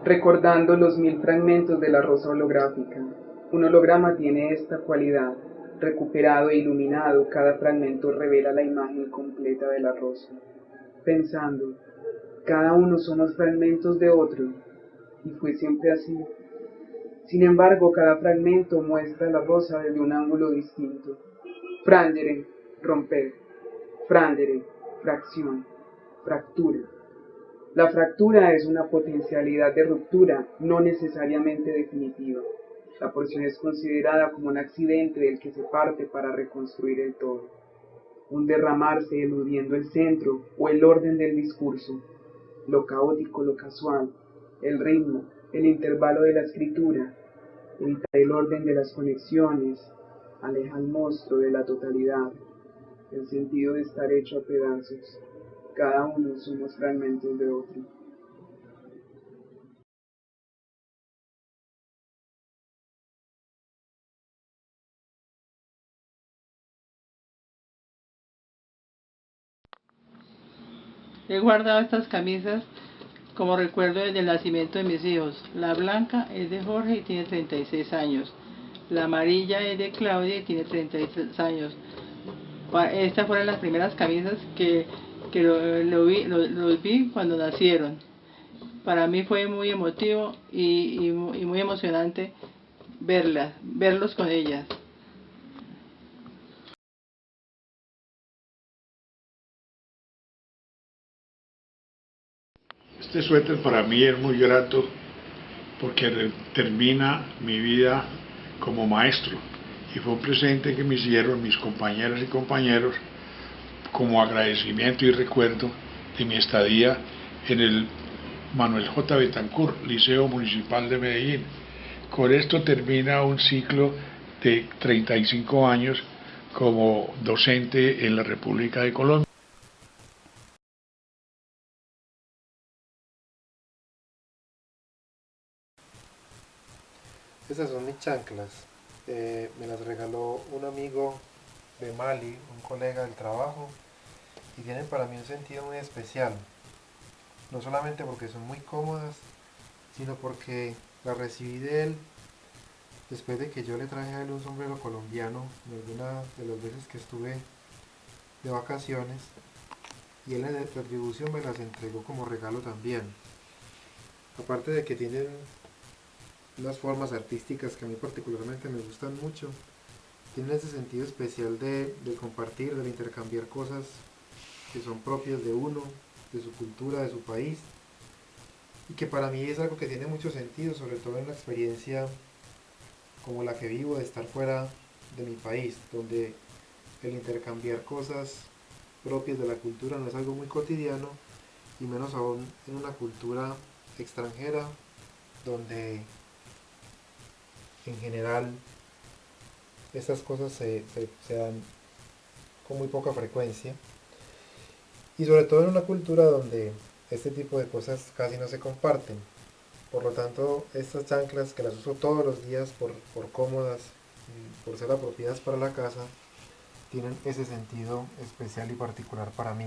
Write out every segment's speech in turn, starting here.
recordando los 1000 fragmentos de la rosa holográfica. Un holograma tiene esta cualidad: recuperado e iluminado, cada fragmento revela la imagen completa de la rosa. Pensando, cada uno somos fragmentos de otro, y fue siempre así. Sin embargo, cada fragmento muestra la rosa desde un ángulo distinto. Frangere, romper. Frangere, fracción. Fractura. La fractura es una potencialidad de ruptura no necesariamente definitiva. La porción es considerada como un accidente del que se parte para reconstruir el todo. Un derramarse eludiendo el centro o el orden del discurso. Lo caótico, lo casual, el ritmo, el intervalo de la escritura, evitar el orden de las conexiones, aleja al monstruo de la totalidad, el sentido de estar hecho a pedazos. Cada uno somos fragmentos de otro. He guardado estas camisas como recuerdo desde el nacimiento de mis hijos. La blanca es de Jorge y tiene 36 años. La amarilla es de Claudia y tiene 36 años. Estas fueron las primeras camisas que los vi cuando nacieron. Para mí fue muy emotivo y muy emocionante verlos con ellas. Este suéter para mí es muy grato porque termina mi vida como maestro y fue un presente que me hicieron mis compañeras y compañeros como agradecimiento y recuerdo de mi estadía en el Manuel J. Betancourt, Liceo Municipal de Medellín. Con esto termina un ciclo de 35 años como docente en la República de Colombia. Estas son mis chanclas. Me las regaló un amigo de Mali, un colega del trabajo, y tienen para mí un sentido muy especial. No solamente porque son muy cómodas, sino porque las recibí de él después de que yo le traje a él un sombrero colombiano en alguna de las veces que estuve de vacaciones, y él en retribución me las entregó como regalo también. Aparte de que tienen unas formas artísticas que a mí particularmente me gustan mucho, tienen ese sentido especial de compartir, de intercambiar cosas que son propias de uno, de su cultura, de su país, y que para mí es algo que tiene mucho sentido, sobre todo en una experiencia como la que vivo de estar fuera de mi país, donde el intercambiar cosas propias de la cultura no es algo muy cotidiano, y menos aún en una cultura extranjera donde en general estas cosas se dan con muy poca frecuencia, y sobre todo en una cultura donde este tipo de cosas casi no se comparten. Por lo tanto, estas chanclas, que las uso todos los días por cómodas, por ser apropiadas para la casa, tienen ese sentido especial y particular para mí.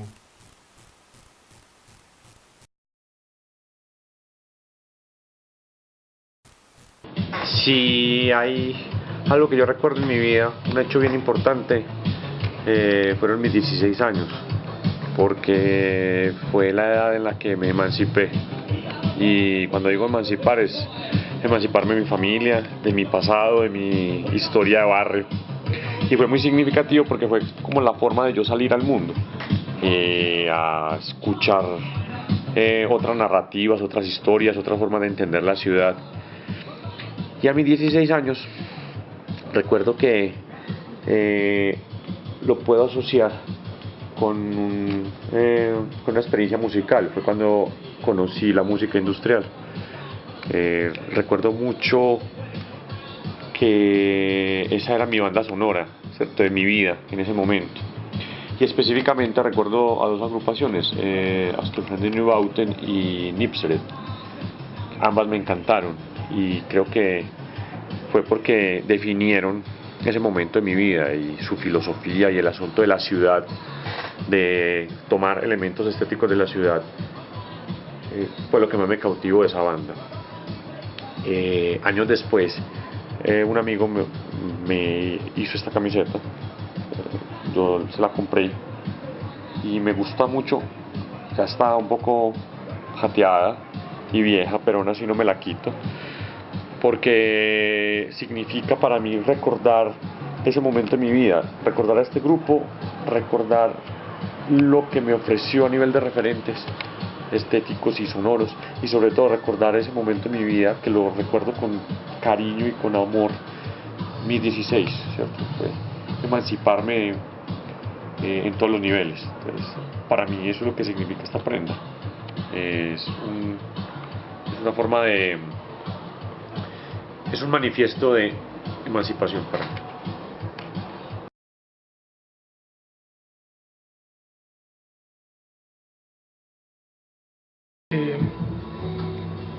Si hay algo que yo recuerdo en mi vida, un hecho bien importante, fueron mis 16 años, porque fue la edad en la que me emancipé. Y cuando digo emancipar es emanciparme de mi familia, de mi pasado, de mi historia de barrio. Y fue muy significativo porque fue como la forma de yo salir al mundo, a escuchar otras narrativas, otras historias, otras formas de entender la ciudad. Y a mis 16 años recuerdo que lo puedo asociar con una experiencia musical. Fue cuando conocí la música industrial. Recuerdo mucho que esa era mi banda sonora, ¿cierto?, de mi vida en ese momento. Y específicamente recuerdo a dos agrupaciones, Astorfrende Neubauten y Nipsred. Ambas me encantaron y creo que fue porque definieron ese momento de mi vida y su filosofía y el asunto de la ciudad, de tomar elementos estéticos de la ciudad, fue lo que más me cautivó de esa banda. años después, un amigo me hizo esta camiseta, yo se la compré y me gusta mucho, ya está un poco jateada y vieja, pero aún así no me la quito, porque significa para mí recordar ese momento en mi vida, recordar a este grupo, recordar lo que me ofreció a nivel de referentes estéticos y sonoros, y sobre todo recordar ese momento en mi vida que lo recuerdo con cariño y con amor, mis 16, ¿cierto? Fue emanciparme en todos los niveles. Entonces, para mí eso es lo que significa esta prenda. Es una forma de... es un manifiesto de emancipación para mí.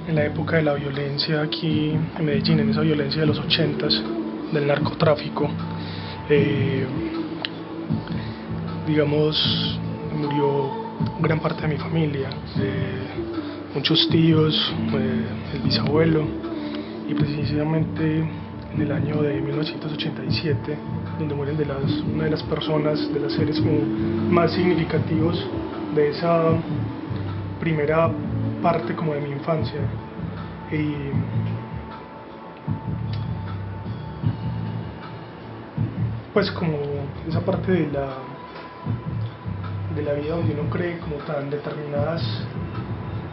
En la época de la violencia aquí en Medellín, en esa violencia de los 80s, del narcotráfico, digamos, murió gran parte de mi familia, muchos tíos, el bisabuelo, y precisamente en el año de 1987, donde mueren una de las personas, de los seres más significativos de esa primera parte como de mi infancia. Y pues como esa parte de la vida donde uno cree como tan determinadas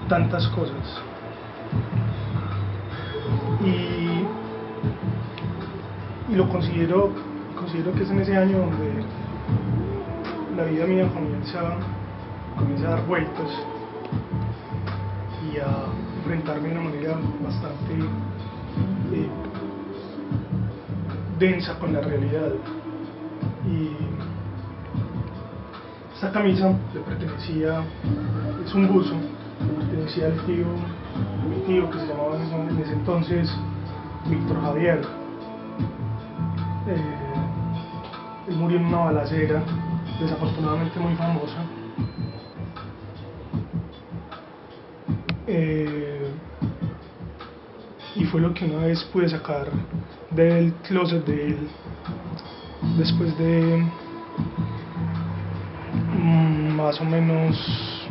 tantas cosas, y lo considero que es en ese año donde la vida mía comienza a dar vueltas y a enfrentarme de una manera bastante densa con la realidad. Y esta camisa le pertenecía, es un buzo, le pertenecía al tío, a mi tío, que se llamaba en ese entonces Víctor Javier. Él murió en una balacera, desafortunadamente muy famosa. Y fue lo que una vez pude sacar del closet de él después de más o menos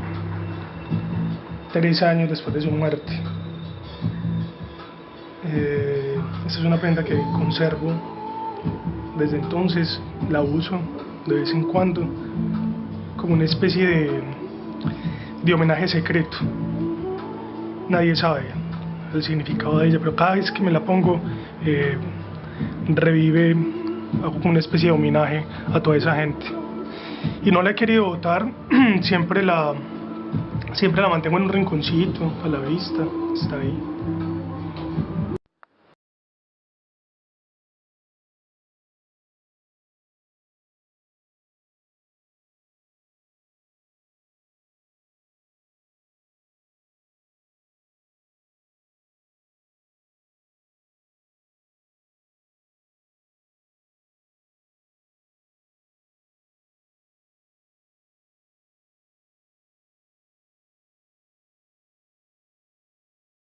3 años después de su muerte. Esta es una prenda que conservo desde entonces, la uso de vez en cuando como una especie de homenaje secreto. Nadie sabe el significado de ella, pero cada vez que me la pongo revive, hago como una especie de homenaje a toda esa gente. Y no la he querido botar, siempre la mantengo en un rinconcito a la vista, está ahí.